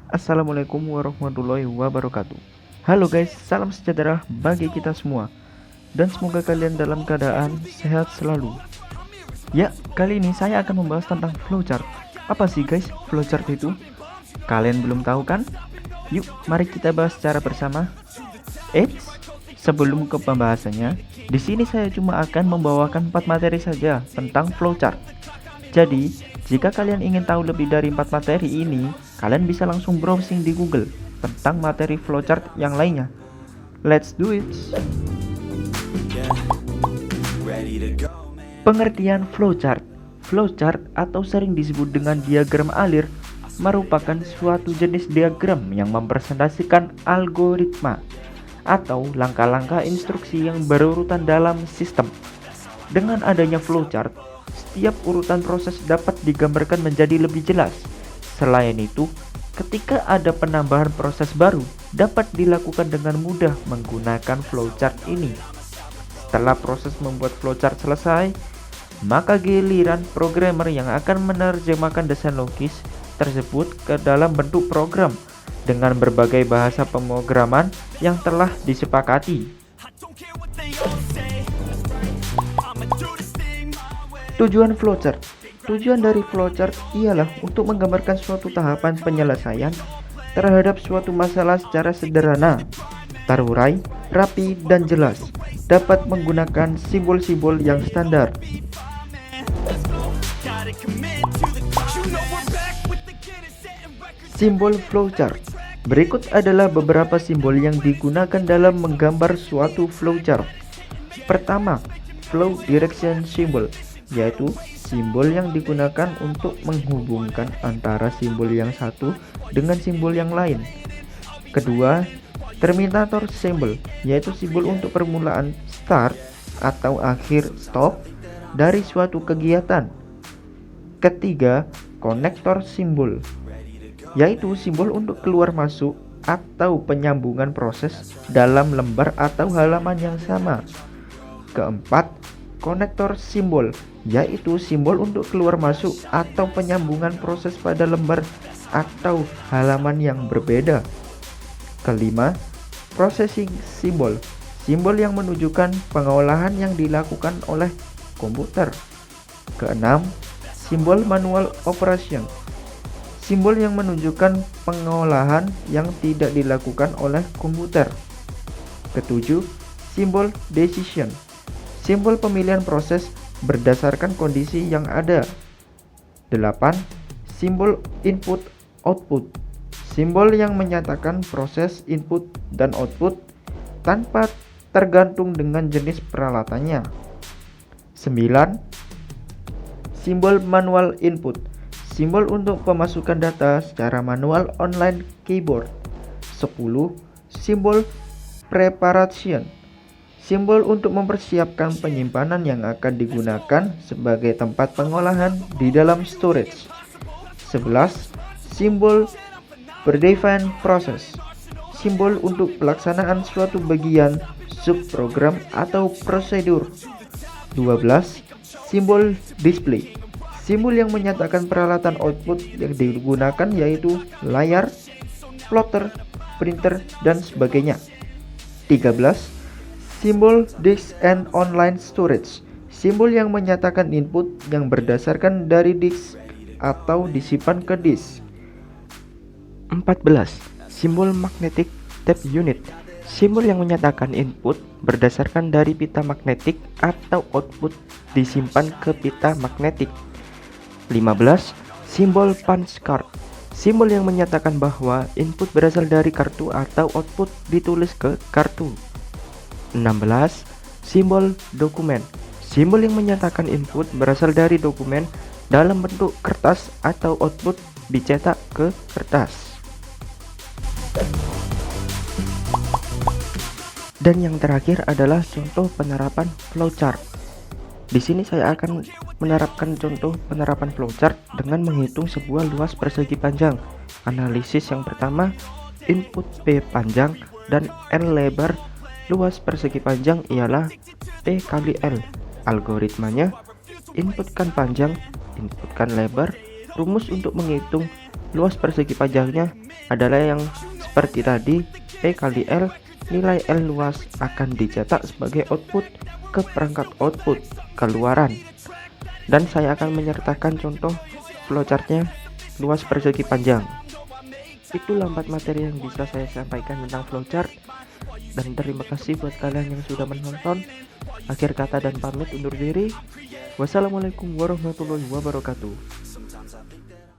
Assalamualaikum warahmatullahi wabarakatuh. Halo guys, salam sejahtera bagi kita semua. Dan semoga kalian dalam keadaan sehat selalu. Ya, kali ini saya akan membahas tentang flowchart. Apa sih guys flowchart itu? Kalian belum tahu kan? Yuk, mari kita bahas secara bersama. Eits, sebelum ke pembahasannya, di sini saya cuma akan membawakan 4 materi saja tentang flowchart. Jadi, jika kalian ingin tahu lebih dari 4 materi ini, kalian bisa langsung browsing di Google tentang materi flowchart yang lainnya. Let's do it. Pengertian flowchart. Flowchart atau sering disebut dengan diagram alir merupakan suatu jenis diagram yang mempresentasikan algoritma atau langkah-langkah instruksi yang berurutan dalam sistem. Dengan adanya flowchart, setiap urutan proses dapat digambarkan menjadi lebih jelas. Selain itu, ketika ada penambahan proses baru, dapat dilakukan dengan mudah menggunakan flowchart ini. Setelah proses membuat flowchart selesai, maka giliran programmer yang akan menerjemahkan desain logis tersebut ke dalam bentuk program dengan berbagai bahasa pemrograman yang telah disepakati. Tujuan flowchart. Tujuan dari flowchart ialah untuk menggambarkan suatu tahapan penyelesaian terhadap suatu masalah secara sederhana, terurai, rapi, dan jelas. Dapat menggunakan simbol-simbol yang standar. Simbol flowchart. Berikut adalah beberapa simbol yang digunakan dalam menggambar suatu flowchart. Pertama, flow direction symbol, yaitu simbol yang digunakan untuk menghubungkan antara simbol yang satu dengan simbol yang lain. Kedua, terminator symbol, yaitu simbol untuk permulaan start atau akhir stop dari suatu kegiatan. Ketiga, konektor simbol, yaitu simbol untuk keluar masuk atau penyambungan proses dalam lembar atau halaman yang sama. Keempat, konektor simbol, yaitu simbol untuk keluar masuk atau penyambungan proses pada lembar atau halaman yang berbeda. Kelima, processing simbol, simbol yang menunjukkan pengolahan yang dilakukan oleh komputer. Keenam, simbol manual operation, simbol yang menunjukkan pengolahan yang tidak dilakukan oleh komputer. Ketujuh, simbol decision, simbol pemilihan proses berdasarkan kondisi yang ada. 8. Simbol input output, simbol yang menyatakan proses input dan output tanpa tergantung dengan jenis peralatannya. 9. Simbol manual input, simbol untuk pemasukan data secara manual online keyboard. 10. Simbol preparation, simbol untuk mempersiapkan penyimpanan yang akan digunakan sebagai tempat pengolahan di dalam storage. 11. Simbol predefined process, simbol untuk pelaksanaan suatu bagian subprogram atau prosedur. 12. Simbol display, simbol yang menyatakan peralatan output yang digunakan yaitu layar, plotter, printer, dan sebagainya. 13. Simbol disk and online storage, simbol yang menyatakan input yang berdasarkan dari disk atau disimpan ke disk. 14. Simbol magnetic tape unit, simbol yang menyatakan input berdasarkan dari pita magnetik atau output disimpan ke pita magnetik. 15. Simbol punch card, simbol yang menyatakan bahwa input berasal dari kartu atau output ditulis ke kartu. 16. Simbol dokumen, simbol yang menyatakan input berasal dari dokumen dalam bentuk kertas atau output dicetak ke kertas. Dan yang terakhir adalah contoh penerapan flowchart. Di sini saya akan menerapkan contoh penerapan flowchart dengan menghitung sebuah luas persegi panjang. Analisis yang pertama, input P panjang dan L lebar. Luas persegi panjang ialah P kali L. Algoritmanya, inputkan panjang, inputkan lebar. Rumus untuk menghitung Luas persegi panjangnya adalah yang seperti tadi, P kali L. Nilai L luas akan dicetak sebagai output ke perangkat output keluaran. Dan saya akan menyertakan contoh flowchartnya luas persegi panjang. Itu lambat materi yang bisa saya sampaikan tentang flowchart. Dan terima kasih buat kalian yang sudah menonton. Akhir kata dan pamit undur diri. Wassalamualaikum warahmatullahi wabarakatuh.